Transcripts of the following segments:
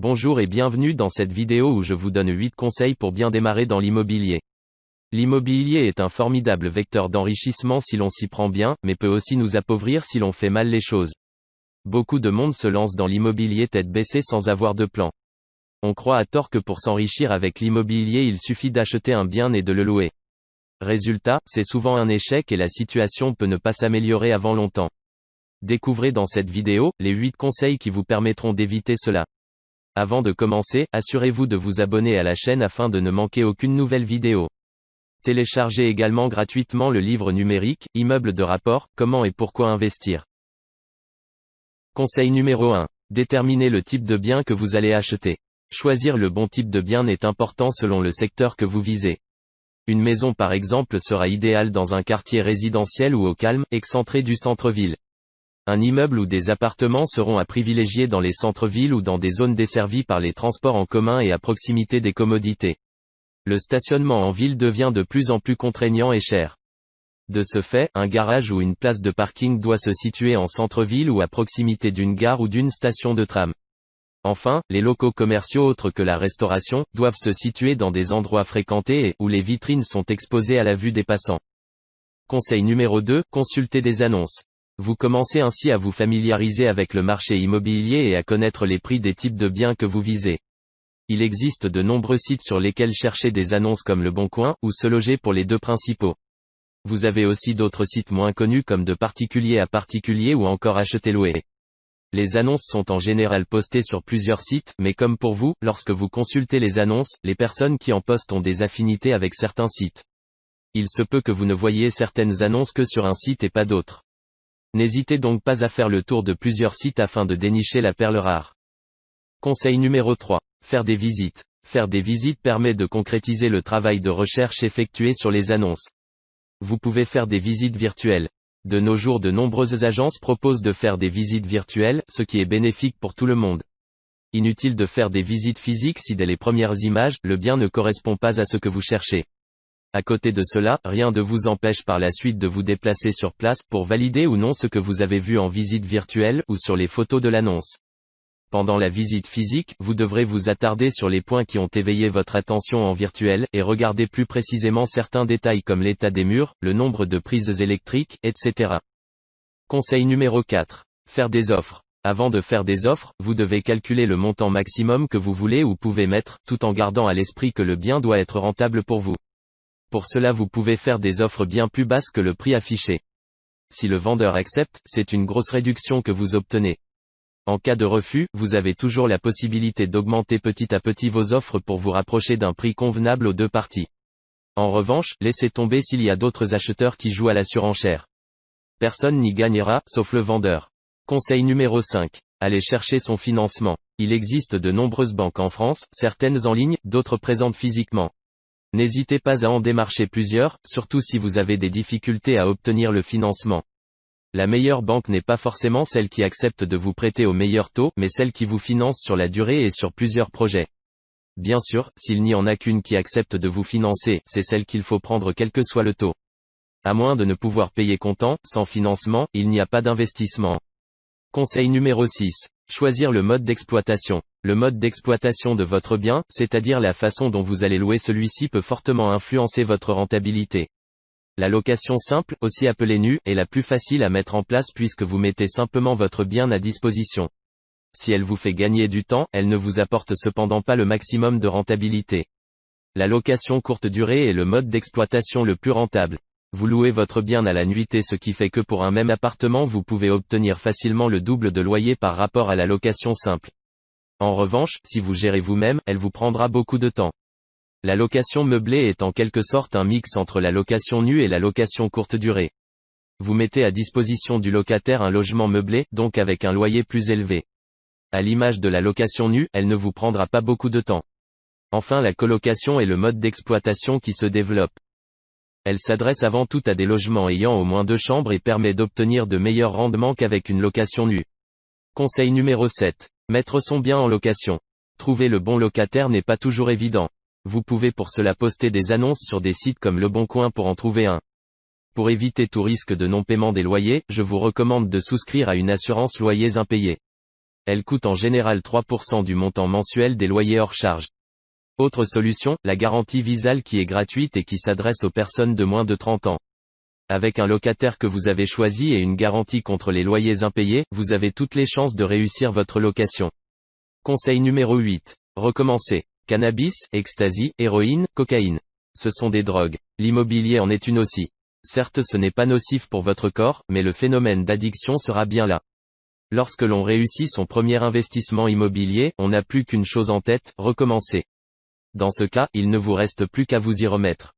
Bonjour et bienvenue dans cette vidéo où je vous donne 8 conseils pour bien démarrer dans l'immobilier. L'immobilier est un formidable vecteur d'enrichissement si l'on s'y prend bien, mais peut aussi nous appauvrir si l'on fait mal les choses. Beaucoup de monde se lance dans l'immobilier tête baissée sans avoir de plan. On croit à tort que pour s'enrichir avec l'immobilier il suffit d'acheter un bien et de le louer. Résultat, c'est souvent un échec et la situation peut ne pas s'améliorer avant longtemps. Découvrez dans cette vidéo, les 8 conseils qui vous permettront d'éviter cela. Avant de commencer, assurez-vous de vous abonner à la chaîne afin de ne manquer aucune nouvelle vidéo. Téléchargez également gratuitement le livre numérique, Immeubles de rapport, comment et pourquoi investir. Conseil numéro 1. Déterminez le type de bien que vous allez acheter. Choisir le bon type de bien est important selon le secteur que vous visez. Une maison par exemple sera idéale dans un quartier résidentiel ou au calme, excentré du centre-ville. Un immeuble ou des appartements seront à privilégier dans les centres-villes ou dans des zones desservies par les transports en commun et à proximité des commodités. Le stationnement en ville devient de plus en plus contraignant et cher. De ce fait, un garage ou une place de parking doit se situer en centre-ville ou à proximité d'une gare ou d'une station de tram. Enfin, les locaux commerciaux autres que la restauration, doivent se situer dans des endroits fréquentés et où les vitrines sont exposées à la vue des passants. Conseil numéro 2, consultez des annonces. Vous commencez ainsi à vous familiariser avec le marché immobilier et à connaître les prix des types de biens que vous visez. Il existe de nombreux sites sur lesquels chercher des annonces comme Le Bon Coin, ou Se Loger pour les deux principaux. Vous avez aussi d'autres sites moins connus comme De Particulier à Particulier ou encore Acheter Louer. Les annonces sont en général postées sur plusieurs sites, mais comme pour vous, lorsque vous consultez les annonces, les personnes qui en postent ont des affinités avec certains sites. Il se peut que vous ne voyiez certaines annonces que sur un site et pas d'autres. N'hésitez donc pas à faire le tour de plusieurs sites afin de dénicher la perle rare. Conseil numéro 3. Faire des visites. Faire des visites permet de concrétiser le travail de recherche effectué sur les annonces. Vous pouvez faire des visites virtuelles. De nos jours de nombreuses agences proposent de faire des visites virtuelles, ce qui est bénéfique pour tout le monde. Inutile de faire des visites physiques si dès les premières images, le bien ne correspond pas à ce que vous cherchez. À côté de cela, rien ne vous empêche par la suite de vous déplacer sur place pour valider ou non ce que vous avez vu en visite virtuelle ou sur les photos de l'annonce. Pendant la visite physique, vous devrez vous attarder sur les points qui ont éveillé votre attention en virtuel et regarder plus précisément certains détails comme l'état des murs, le nombre de prises électriques, etc. Conseil numéro 4. Faire des offres. Avant de faire des offres, vous devez calculer le montant maximum que vous voulez ou pouvez mettre, tout en gardant à l'esprit que le bien doit être rentable pour vous. Pour cela vous pouvez faire des offres bien plus basses que le prix affiché. Si le vendeur accepte, c'est une grosse réduction que vous obtenez. En cas de refus, vous avez toujours la possibilité d'augmenter petit à petit vos offres pour vous rapprocher d'un prix convenable aux deux parties. En revanche, laissez tomber s'il y a d'autres acheteurs qui jouent à la surenchère. Personne n'y gagnera, sauf le vendeur. Conseil numéro 5. Allez chercher son financement. Il existe de nombreuses banques en France, certaines en ligne, d'autres présentes physiquement. N'hésitez pas à en démarcher plusieurs, surtout si vous avez des difficultés à obtenir le financement. La meilleure banque n'est pas forcément celle qui accepte de vous prêter au meilleur taux, mais celle qui vous finance sur la durée et sur plusieurs projets. Bien sûr, s'il n'y en a qu'une qui accepte de vous financer, c'est celle qu'il faut prendre quel que soit le taux. À moins de ne pouvoir payer comptant, sans financement, il n'y a pas d'investissement. Conseil numéro 6. Choisir le mode d'exploitation. Le mode d'exploitation de votre bien, c'est-à-dire la façon dont vous allez louer celui-ci peut fortement influencer votre rentabilité. La location simple, aussi appelée nue, est la plus facile à mettre en place puisque vous mettez simplement votre bien à disposition. Si elle vous fait gagner du temps, elle ne vous apporte cependant pas le maximum de rentabilité. La location courte durée est le mode d'exploitation le plus rentable. Vous louez votre bien à la nuitée, ce qui fait que pour un même appartement vous pouvez obtenir facilement le double de loyer par rapport à la location simple. En revanche, si vous gérez vous-même, elle vous prendra beaucoup de temps. La location meublée est en quelque sorte un mix entre la location nue et la location courte durée. Vous mettez à disposition du locataire un logement meublé, donc avec un loyer plus élevé. À l'image de la location nue, elle ne vous prendra pas beaucoup de temps. Enfin, la colocation est le mode d'exploitation qui se développe. Elle s'adresse avant tout à des logements ayant au moins 2 chambres et permet d'obtenir de meilleurs rendements qu'avec une location nue. Conseil numéro 7. Mettre son bien en location. Trouver le bon locataire n'est pas toujours évident. Vous pouvez pour cela poster des annonces sur des sites comme Le Bon Coin pour en trouver un. Pour éviter tout risque de non-paiement des loyers, je vous recommande de souscrire à une assurance loyers impayés. Elle coûte en général 3% du montant mensuel des loyers hors charge. Autre solution, la garantie Visal qui est gratuite et qui s'adresse aux personnes de moins de 30 ans. Avec un locataire que vous avez choisi et une garantie contre les loyers impayés, vous avez toutes les chances de réussir votre location. Conseil numéro 8. Recommencer. Cannabis, ecstasy, héroïne, cocaïne. Ce sont des drogues. L'immobilier en est une aussi. Certes, ce n'est pas nocif pour votre corps, mais le phénomène d'addiction sera bien là. Lorsque l'on réussit son premier investissement immobilier, on n'a plus qu'une chose en tête, recommencer. Dans ce cas, il ne vous reste plus qu'à vous y remettre.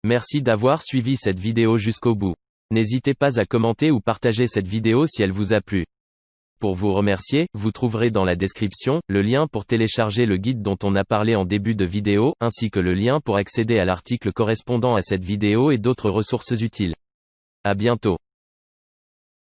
Merci d'avoir suivi cette vidéo jusqu'au bout. N'hésitez pas à commenter ou partager cette vidéo si elle vous a plu. Pour vous remercier, vous trouverez dans la description, le lien pour télécharger le guide dont on a parlé en début de vidéo, ainsi que le lien pour accéder à l'article correspondant à cette vidéo et d'autres ressources utiles. À bientôt.